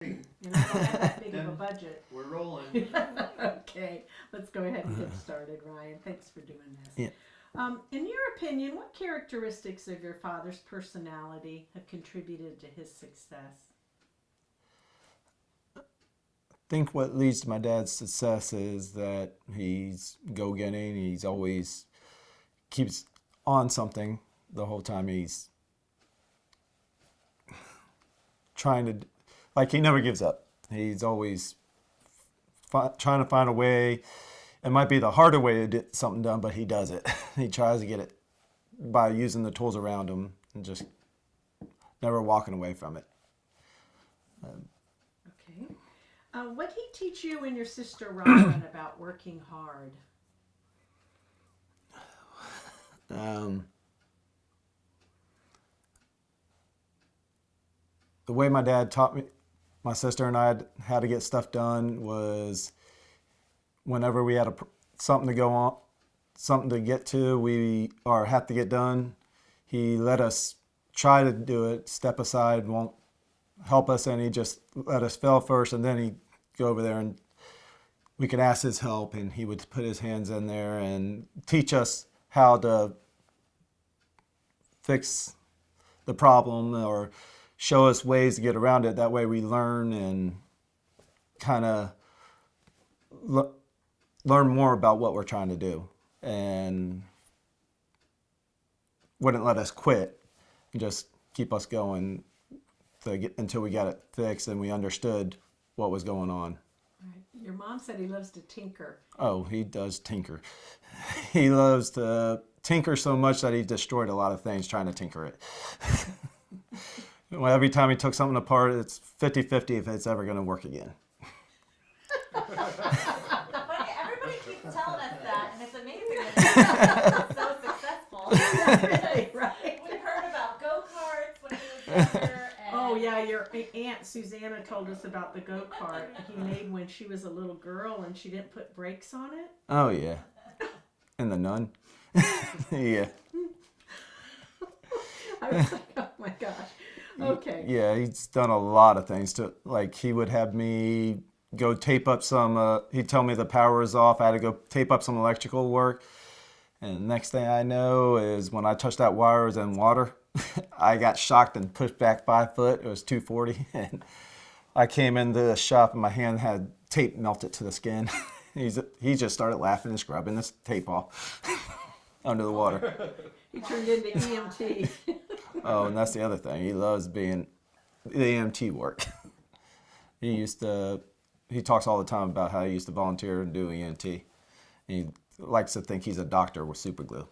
And I don't have that big of a budget. We're rolling. Okay, let's go ahead and get started, Ryan. Thanks for doing this. Yeah. In your opinion, what characteristics of your father's personality have contributed to his success? I think what leads to my dad's success is that he's go-getting. He's always keeps on something the whole time. He's trying to, like, he never gives up. He's always trying to find a way. It might be the harder way to get something done, but he does it. He tries to get it by using the tools around him and just never walking away from it. Okay. What did he teach you and your sister Robin about working hard? The way my dad taught me, my sister and I, how to get stuff done was whenever we had something to go on, something to get to, or have to get done, he let us try to do it, step aside, won't help us, and he just let us fail first, and then he'd go over there and we could ask his help, and he would put his hands in there and teach us how to fix the problem or show us ways to get around it. That way we learn and kind of learn more about what we're trying to do, and wouldn't let us quit and just keep us going until we got it fixed and we understood what was going on. Right. Your mom said he loves to tinker. Oh, he does tinker. He loves to tinker so much that he destroyed a lot of things trying to tinker it. Well, every time he took something apart, it's 50-50 if it's ever going to work again. But everybody keeps telling us that, and it's amazing that it's so successful. Right. We've heard about go-karts when he was younger. And Oh yeah, your aunt Susanna told us about the go-kart he made when she was a little girl and she didn't put brakes on it. Oh, yeah. And the nun. Yeah. I was like, oh my gosh. Okay. Yeah, he's done a lot of things to, like, he would have me go tape up some, he'd tell me the power is off. I had to go tape up some electrical work. And the next thing I know is when I touched that wire, it was in water. I got shocked and pushed back 5 foot. It was 240. And I came into the shop and my hand had tape melted to the skin. He just started laughing and scrubbing this tape off under the water. He turned into EMT. Oh, and that's the other thing. He loves being the EMT work. He talks all the time about how he used to volunteer and do EMT. He likes to think he's a doctor with super glue.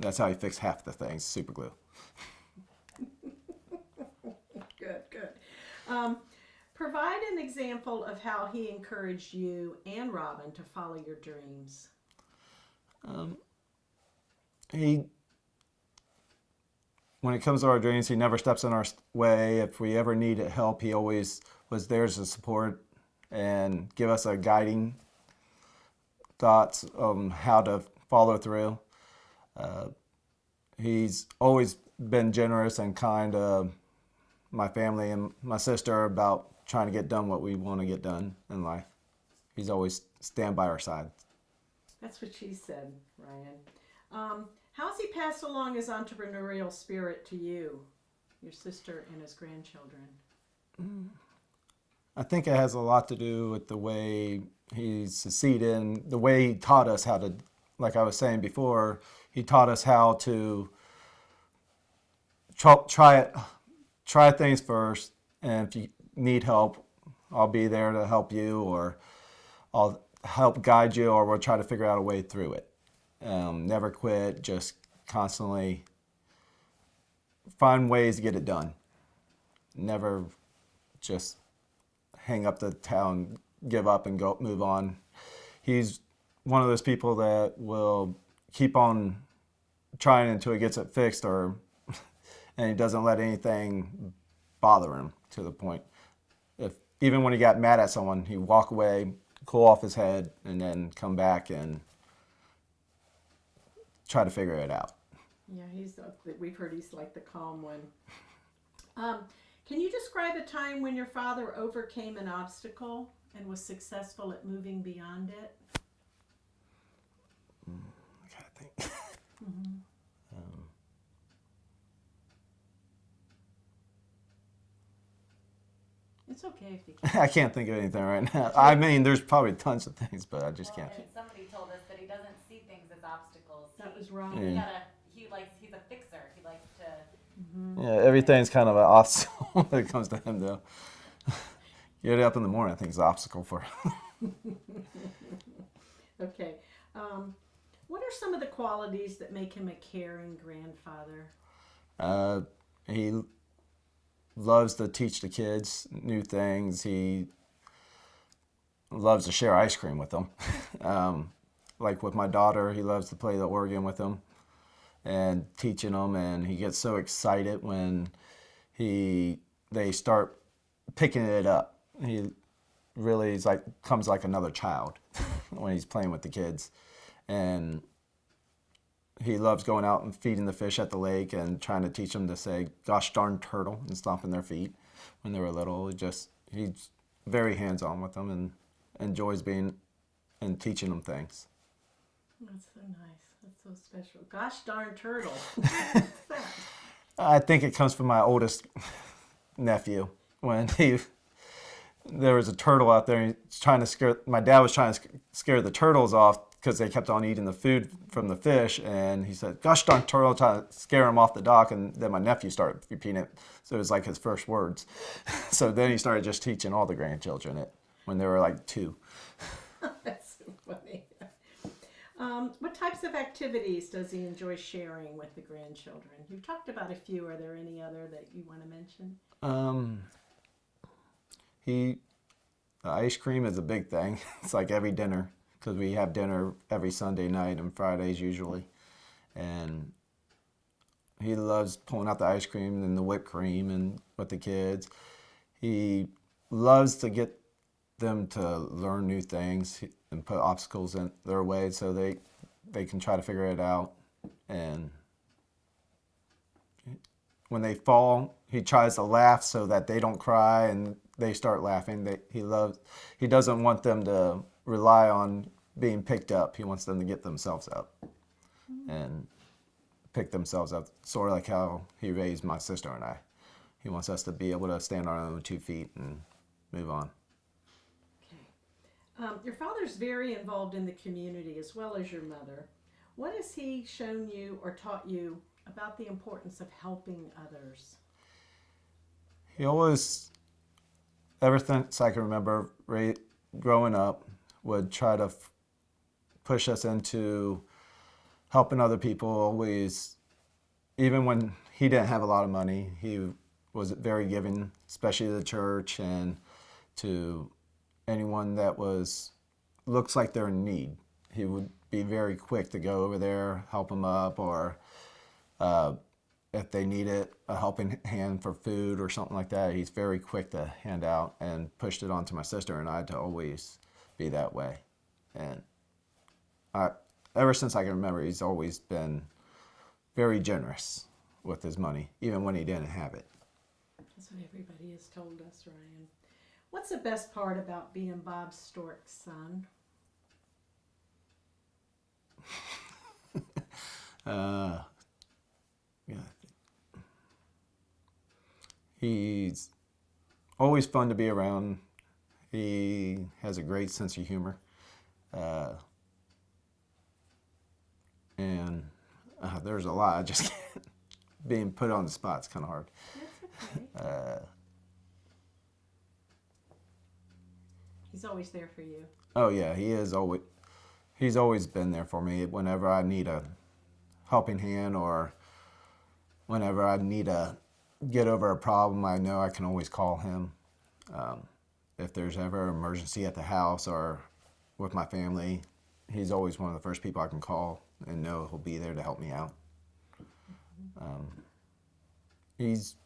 That's how he fixed half the things, super glue. Good, good. Provide an example of how he encouraged you and Robin to follow your dreams. When it comes to our dreams, he never steps in our way. If we ever needed help, he always was there to support and give us a guiding thoughts on how to follow through. He's always been generous and kind to my family and my sister about trying to get done what we want to get done in life. He's always stand by our side. That's what she said, Ryan. How has he passed along his entrepreneurial spirit to you, your sister, and his grandchildren? I think it has a lot to do with the way he succeeded and the way he taught us how to, like I was saying before, he taught us how to try things first, and if you need help, I'll be there to help you, or I'll help guide you, or we'll try to figure out a way through it. Never quit, just constantly find ways to get it done. Never just hang up the towel and give up and go move on. He's one of those people that will keep on trying until he gets it fixed, and he doesn't let anything bother him to the point. Even when he got mad at someone, he'd walk away, cool off his head, and then come back and try to figure it out. Yeah, we've heard he's like the calm one. Can you describe a time when your father overcame an obstacle and was successful at moving beyond it? I gotta think. Mm-hmm. It's okay if you can't. I can't think of anything right now. I mean, there's probably tons of things, but I just can't. And somebody told us that he doesn't see things as obstacles. That was wrong. Yeah. He's a fixer. He likes to. Mm-hmm. Yeah, everything's kind of an obstacle when it comes to him, though. Get up in the morning, I think is an obstacle for him. Okay. What are some of the qualities that make him a caring grandfather? He loves to teach the kids new things. He loves to share ice cream with them. Like with my daughter, he loves to play the organ with them and teaching them, and he gets so excited when they start picking it up. He really is comes like another child when he's playing with the kids, and he loves going out and feeding the fish at the lake and trying to teach them to say "gosh darn turtle" and stomping their feet when they were little. He's very hands-on with them and enjoys being and teaching them things. That's so nice. That's so special. Gosh darn turtle. I think it comes from my oldest nephew when there was a turtle out there. And he's trying to scare. My dad was trying to scare the turtles off because they kept on eating the food from the fish, and he said, "Gosh darn turtle," trying to scare him off the dock, and then my nephew started repeating it. So it was like his first words. So then he started just teaching all the grandchildren it when they were like 2. That's so funny. What types of activities does he enjoy sharing with the grandchildren? You've talked about a few. Are there any other that you want to mention? The ice cream is a big thing. It's like every dinner, because we have dinner every Sunday night and Fridays usually. And he loves pulling out the ice cream and the whipped cream and with the kids. He loves to get them to learn new things and put obstacles in their way so they can try to figure it out. And when they fall, he tries to laugh so that they don't cry and they start laughing. He doesn't want them to rely on being picked up. He wants them to get themselves up and pick themselves up, sort of like how he raised my sister and I. He wants us to be able to stand on our own 2 feet and move on. Okay. Your father's very involved in the community as well as your mother. What has he shown you or taught you about the importance of helping others? He always, ever since I can remember growing up, would try to push us into helping other people. Always, even when he didn't have a lot of money, he was very giving, especially to the church and to anyone that looks like they're in need. He would be very quick to go over there, help them up, or if they needed a helping hand for food or something like that, he's very quick to hand out, and pushed it on to my sister and I to always be that way. And ever since I can remember, he's always been very generous with his money, even when he didn't have it. That's what everybody has told us, Ryan. What's the best part about being Bob Stork's son? He's always fun to be around. He has a great sense of humor. And there's a lot. I just can't. Being put on the spot is kind of hard. That's okay. He's always there for you. Oh yeah, he's always been there for me whenever I need a helping hand, or whenever I need to get over a problem. I know I can always call him. If there's ever an emergency at the house or with my family, he's always one of the first people I can call and know he'll be there to help me out. He's,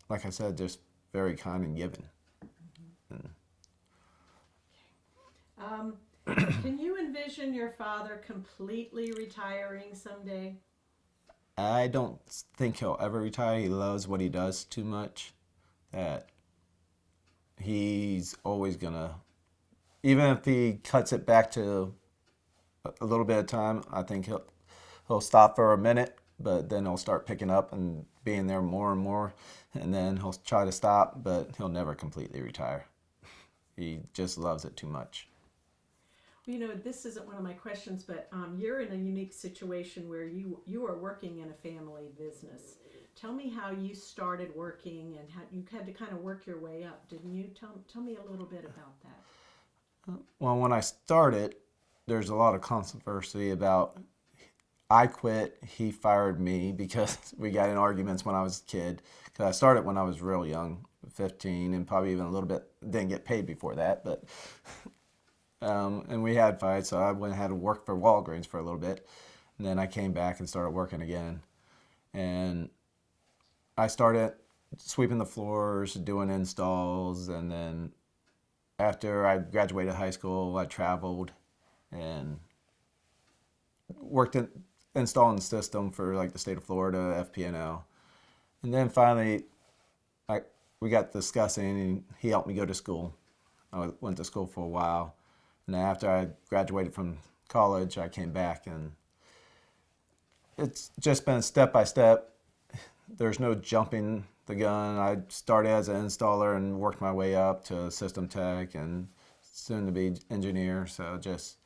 like I said, just very kind and giving. Can you envision your father completely retiring someday? I don't think he'll ever retire. He loves what he does too much. that he's always gonna, even if he cuts it back to a little bit of time, I think he'll stop for a minute, but then he'll start picking up and being there more and more, and then he'll try to stop, but he'll never completely retire. He just loves it too much. You know, this isn't one of my questions, but you're in a unique situation where you are working in a family business. Tell me how you started working and how you had to kind of work your way up, didn't you? Tell me a little bit about that. Well, when I started, there's a lot of controversy about I quit, he fired me because we got in arguments when I was a kid. Because I started when I was real young, 15, and probably even a little bit, didn't get paid before that, but and we had fights, so I went and had to work for Walgreens for a little bit. And then I came back and started working again. And I started sweeping the floors, doing installs, and then after I graduated high school, I traveled and worked in installing the system for like the state of Florida, FPNL. And then finally, we got discussing, and he helped me go to school. I went to school for a while. And after I graduated from college, I came back, and it's just been step by step. There's no jumping the gun. I started as an installer and worked my way up to system tech and soon to be engineer. So just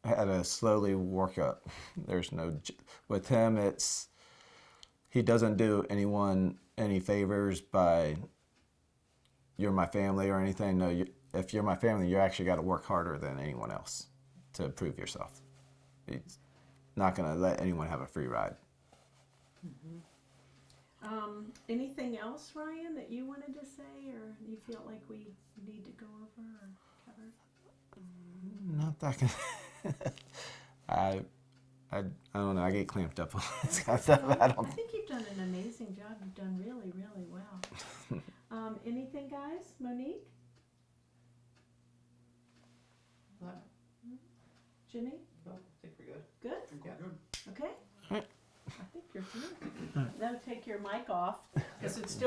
had to slowly work up. There's no, with him, he doesn't do anyone any favors by you're my family or anything. No, if you're my family, you actually got to work harder than anyone else to prove yourself. He's not going to let anyone have a free ride. Mm-hmm. Anything else, Ryan, that you wanted to say, or you feel like we need to go over or cover? Not that can. I don't know. I get clamped up on this kind of stuff. I think you've done an amazing job. You've done really, really well. Anything, guys? Monique? Jimmy? No, I think we're good. Good? Yeah. Okay? Right. I think you're through. Now take your mic off because it's still